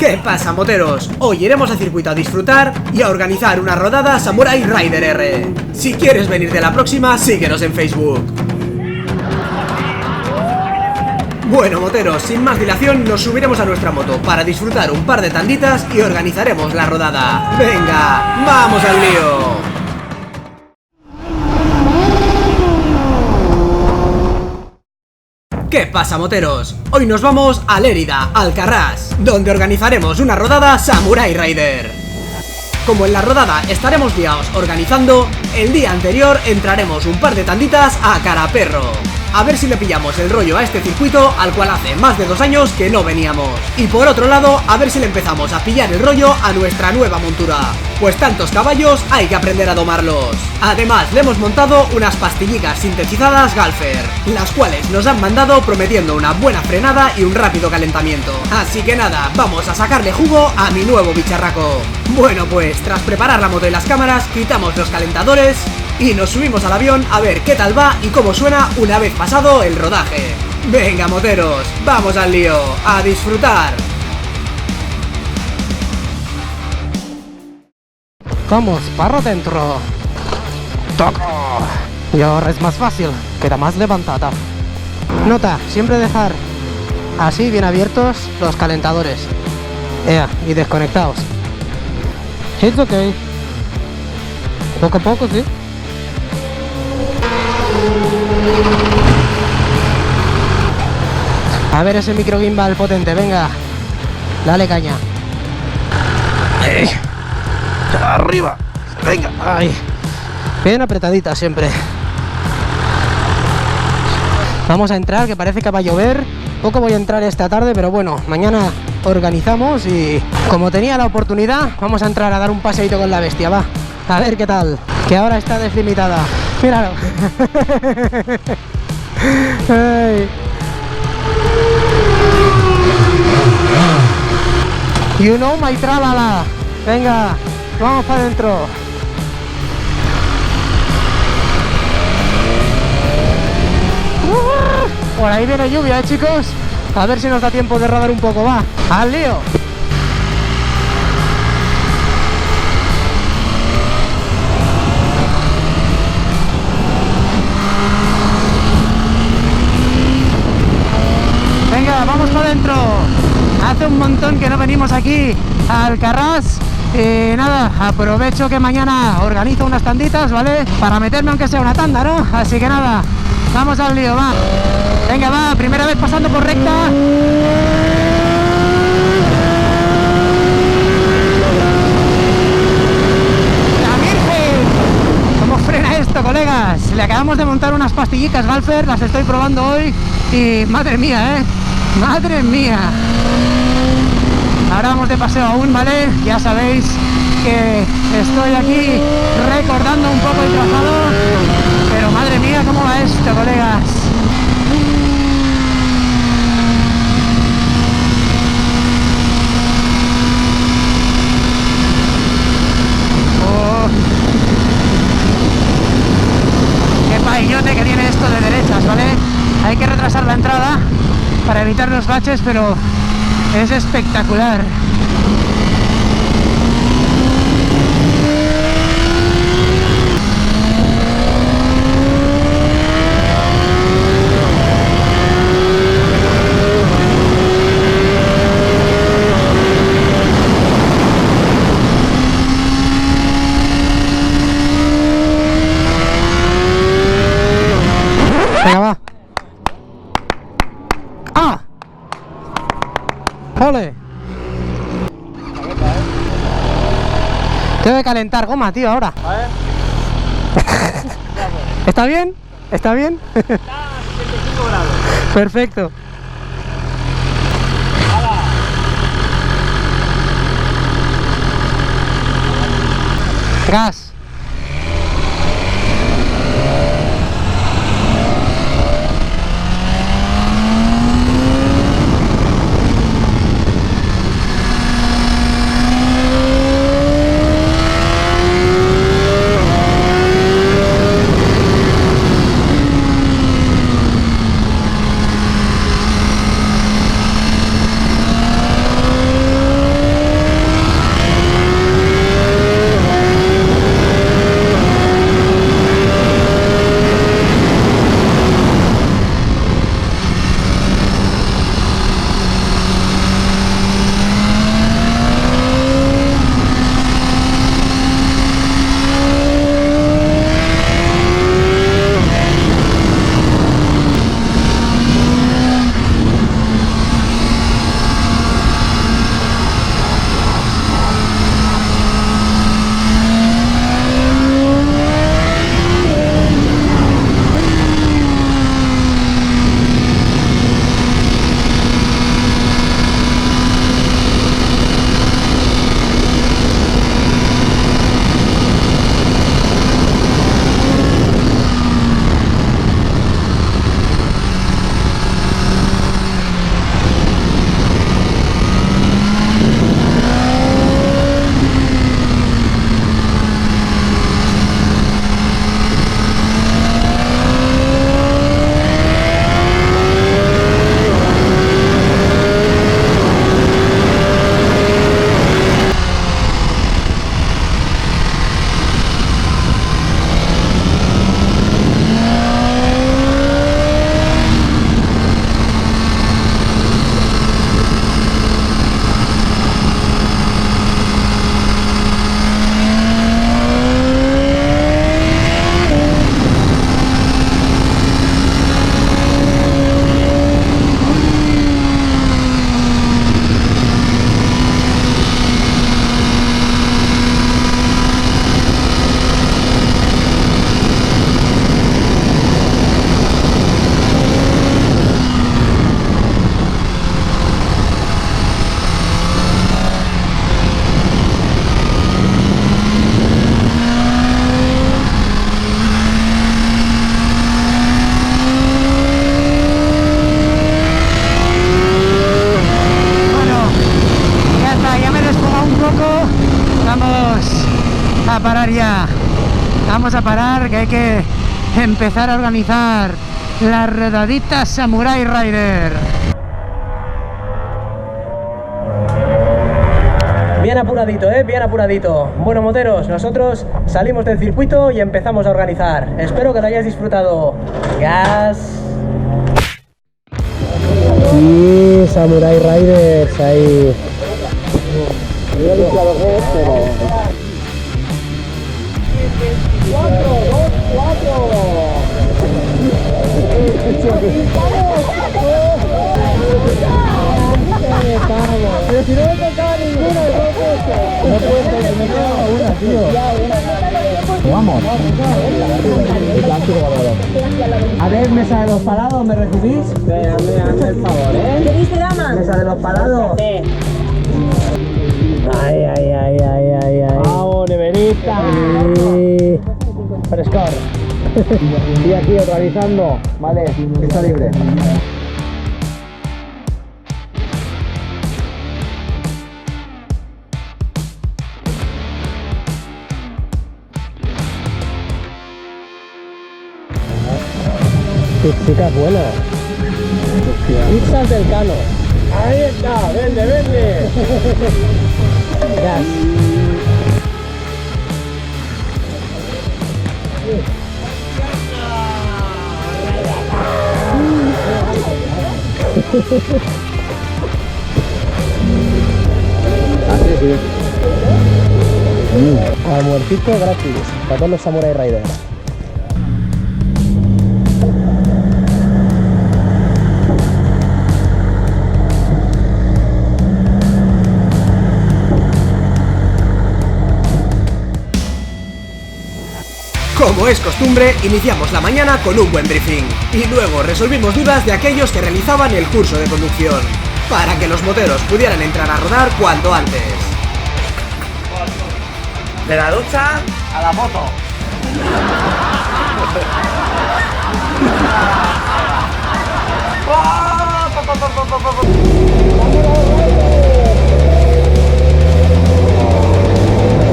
¿Qué pasa, moteros? Hoy iremos a circuito a disfrutar y a organizar una rodada Samurai Rider R. Si quieres venir de la próxima, síguenos en Facebook. Bueno, moteros, sin más dilación nos subiremos a nuestra moto para disfrutar un par de tanditas y organizaremos la rodada. ¡Venga, vamos al lío! ¿Qué pasa, moteros? Hoy nos vamos a Lérida, Alcarrás, donde organizaremos una rodada Samurai Rider. Como en la rodada estaremos liados organizando, el día anterior entraremos un par de tanditas a cara perro. A ver si le pillamos el rollo a este circuito al cual hace más de 2 años que no veníamos. Y por otro lado, a ver si le empezamos a pillar el rollo a nuestra nueva montura, pues tantos caballos hay que aprender a domarlos. Además, le hemos montado unas pastillicas sintetizadas Galfer, las cuales nos han mandado prometiendo una buena frenada y un rápido calentamiento. Así que nada, vamos a sacarle jugo a mi nuevo bicharraco. Bueno, pues tras preparar la moto y las cámaras, quitamos los calentadores y nos subimos al avión a ver qué tal va y cómo suena una vez pasado el rodaje. Venga, moteros, vamos al lío, a disfrutar. Vamos, para dentro. Toco. Y ahora es más fácil, queda más levantada. Nota, siempre dejar así bien abiertos los calentadores. Y desconectados. It's okay. Poco a poco, sí. A ver ese micro gimbal potente, venga. Dale caña. Arriba. Venga. Ay. Bien apretadita siempre. Vamos a entrar, que parece que va a llover. Poco voy a entrar esta tarde, pero bueno, mañana organizamos y como tenía la oportunidad, vamos a entrar a dar un paseíto con la bestia, va. A ver qué tal. Que ahora está deslimitada. Míralo. Ay. You know my tralala. Venga, vamos para adentro. Por ahí viene lluvia, chicos. A ver si nos da tiempo de rodar un poco, va. ¡Al lío! Venga, vamos para adentro. Hace un montón que no venimos aquí a Alcarrás. Y nada, aprovecho que mañana organizo unas tanditas, ¿vale? Para meterme aunque sea una tanda, ¿no? Así que nada, vamos al lío, va. Venga, va, primera vez pasando por recta. ¡La Virgen! ¿Cómo frena esto, colegas? Le acabamos de montar unas pastillicas Galfer, las estoy probando hoy. Y madre mía, madre mía. Ahora vamos de paseo aún, ¿vale? Ya sabéis que estoy aquí recordando un poco el trazado, pero madre mía, ¿cómo va esto, colegas? Oh. Qué paillote que tiene esto de derechas, ¿vale? Hay que retrasar la entrada para evitar los baches, pero es espectacular. Venga, va. ¡Ah! ¡Ole! Tengo que calentar goma, tío, ahora. A ver. ¿Está bien? ¿Está bien? Está a 65 grados. Perfecto. Gas. a parar ya. Vamos a parar, que hay que empezar a organizar la rodadita Samurai Rider. Bien apuradito, bien apuradito. Bueno, moteros, nosotros salimos del circuito y empezamos a organizar. Espero que lo hayáis disfrutado. ¡Gas! Y Samurai Riders ahí. Pero si no me tocaba ninguna de todos estos. No puedo, me queda una, tío. Vamos. A ver, mesa de los palados, ¿me recibís? Hazme el favor, ¿eh? ¿Qué dice, dama? Mesa de los palados. Sí. Ay. ¡Vamos, neverita! Sí. Frescor. Y aquí organizando. Vale, está libre. Chicas buenas. Pizzas del Cano. ¡Ahí está! ¡Vende! Gas. Almuercito gratis para todos los Samurai Riders. Como es costumbre, iniciamos la mañana con un buen briefing y luego resolvimos dudas de aquellos que realizaban el curso de conducción, para que los moteros pudieran entrar a rodar cuanto antes. De la ducha a la moto.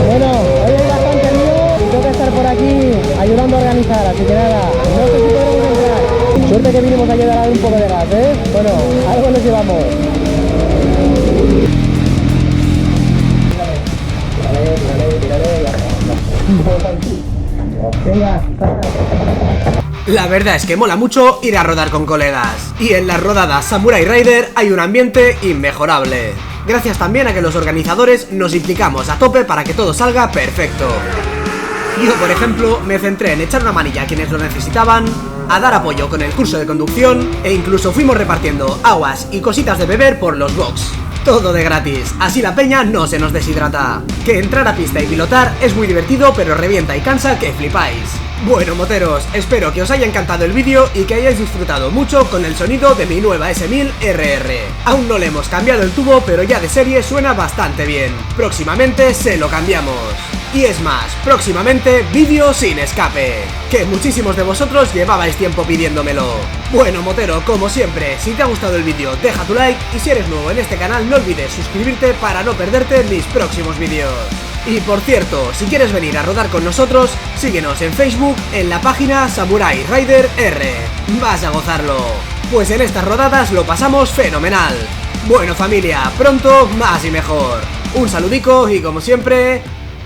Bueno, hoy hay bastante lío y tengo que estar por aquí ayudando a organizar, así que nada, no sé si podremos entrar. Suerte que vinimos a ayudar a dar un poco de gas, ¿eh? Bueno, algo nos llevamos. Venga. La verdad es que mola mucho ir a rodar con colegas, y en las rodadas Samurai Rider hay un ambiente inmejorable. Gracias también a que los organizadores nos implicamos a tope para que todo salga perfecto. Yo, por ejemplo, me centré en echar una manilla a quienes lo necesitaban, a dar apoyo con el curso de conducción e incluso fuimos repartiendo aguas y cositas de beber por los box. Todo de gratis, así la peña no se nos deshidrata. Que entrar a pista y pilotar es muy divertido, pero revienta y cansa que flipáis. Bueno, moteros, espero que os haya encantado el vídeo y que hayáis disfrutado mucho con el sonido de mi nueva S1000 RR. Aún no le hemos cambiado el tubo, pero ya de serie suena bastante bien. Próximamente se lo cambiamos. Y es más, próximamente vídeo sin escape, que muchísimos de vosotros llevabais tiempo pidiéndomelo. Bueno, motero, como siempre, si te ha gustado el vídeo deja tu like y si eres nuevo en este canal no olvides suscribirte para no perderte mis próximos vídeos. Y por cierto, si quieres venir a rodar con nosotros, síguenos en Facebook en la página Samurai Rider R. Vas a gozarlo, pues en estas rodadas lo pasamos fenomenal. Bueno familia, pronto más y mejor. Un saludico y como siempre,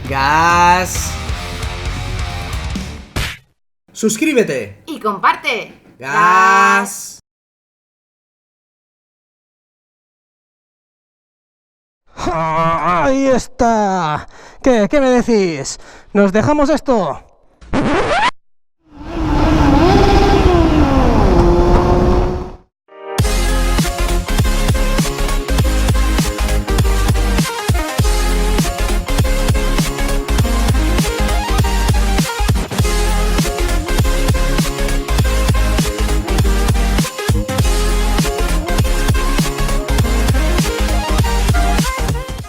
gas. Suscríbete. Y comparte. Gas. ¡Ahí está! ¿Qué me decís? ¿Nos dejamos esto?